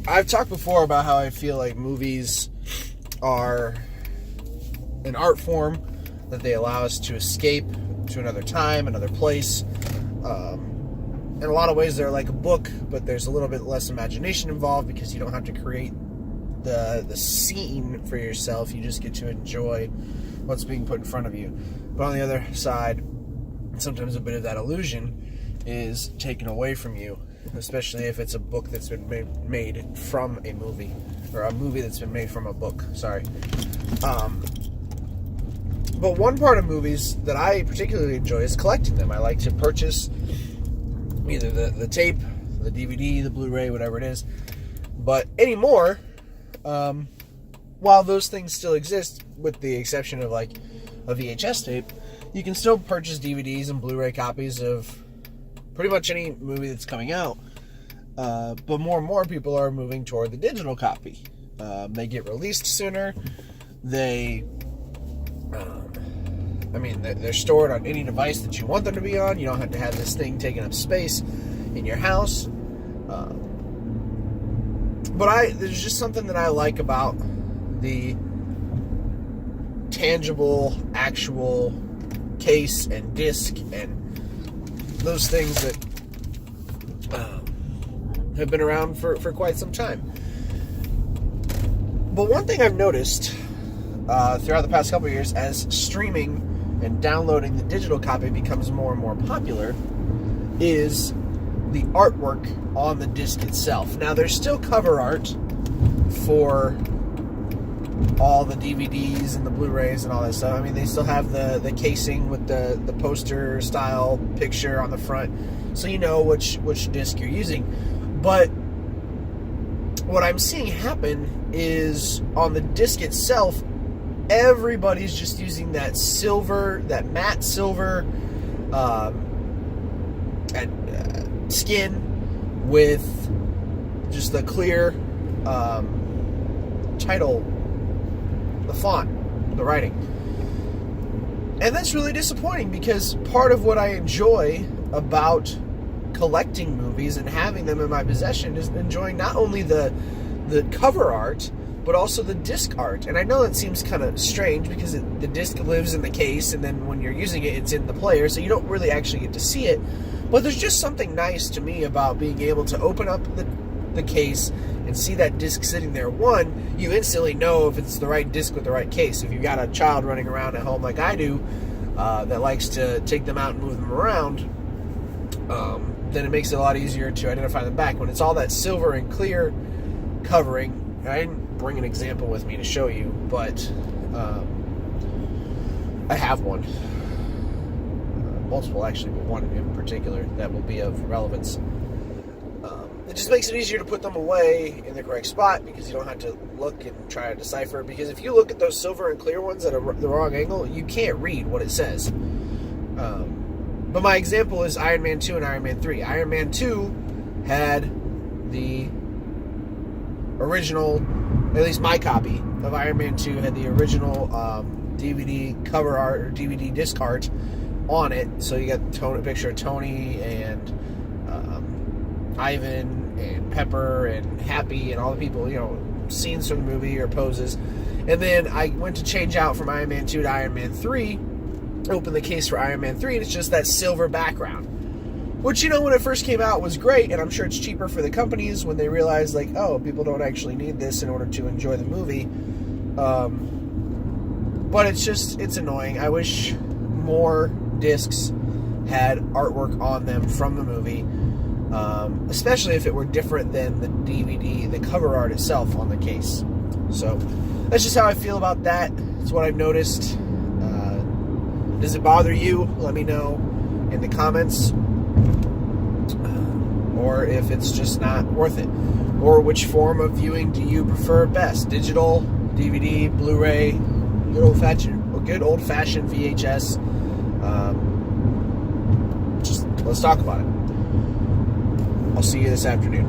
I've talked before about how I feel like movies are an art form that they allow us to escape to another time, another place. In a lot of ways, they're like a book, but there's a little bit less imagination involved because you don't have to create the scene for yourself. You just get to enjoy what's being put in front of you. But on the other side, sometimes a bit of that illusion is taken away from you, especially if it's a book that's been made from a movie, or a movie that's been made from a book. Sorry. But one part of movies that I particularly enjoy is collecting them. I like to purchase either the tape, the DVD, the Blu-ray, whatever it is. But anymore, while those things still exist, with the exception of like a VHS tape, you can still purchase DVDs and Blu-ray copies of pretty much any movie that's coming out. But more and more people are moving toward the digital copy. They get released sooner. They're stored on any device that you want them to be on. You don't have to have this thing taking up space in your house. But there's just something that I like about the tangible, actual case and disc and those things that have been around for quite some time. But one thing I've noticed throughout the past couple of years, as streaming and downloading the digital copy becomes more and more popular, is the artwork on the disc itself. Now, there's still cover art for all the DVDs and the Blu-rays and all that stuff. I mean, they still have the casing with the poster style picture on the front, so you know which disc you're using. But what I'm seeing happen is on the disc itself, everybody's just using that matte silver skin with just the clear title, the font, the writing. And that's really disappointing, because part of what I enjoy about collecting movies and having them in my possession is enjoying not only the cover art, but also the disc art. And I know that seems kind of strange, because the disc lives in the case, and then when you're using it, it's in the player, so you don't really actually get to see it. But there's just something nice to me about being able to open up the case and see that disc sitting there. One, you instantly know if it's the right disc with the right case. If you've got a child running around at home like I do, that likes to take them out and move them around, then it makes it a lot easier to identify them back. When it's all that silver and clear covering, I didn't bring an example with me to show you, but I have one. Multiple, actually, but one in particular that will be of relevance. It just makes it easier to put them away in the correct spot, because you don't have to look and try to decipher. Because if you look at those silver and clear ones at the wrong angle, you can't read what it says. But my example is Iron Man 2 and Iron Man 3. Iron Man 2 had the original, at least my copy of Iron Man 2 had the original DVD cover art, or DVD disc art on it. So you got a picture of Tony and Ivan and Pepper and Happy and all the people, scenes from the movie or poses. And then I went to change out from Iron Man 2 to Iron Man 3, open the case for Iron Man 3, and it's just that silver background. Which, when it first came out was great, and I'm sure it's cheaper for the companies when they realize, like, oh, people don't actually need this in order to enjoy the movie. But it's annoying. I wish more discs had artwork on them from the movie, especially if it were different than the DVD, the cover art itself on the case. So that's just how I feel about that. It's what I've noticed. Does it bother you? Let me know in the comments. Or if it's just not worth it. Or which form of viewing do you prefer best? Digital, DVD, Blu-ray, good old-fashioned VHS. Just let's talk about it. I'll see you this afternoon.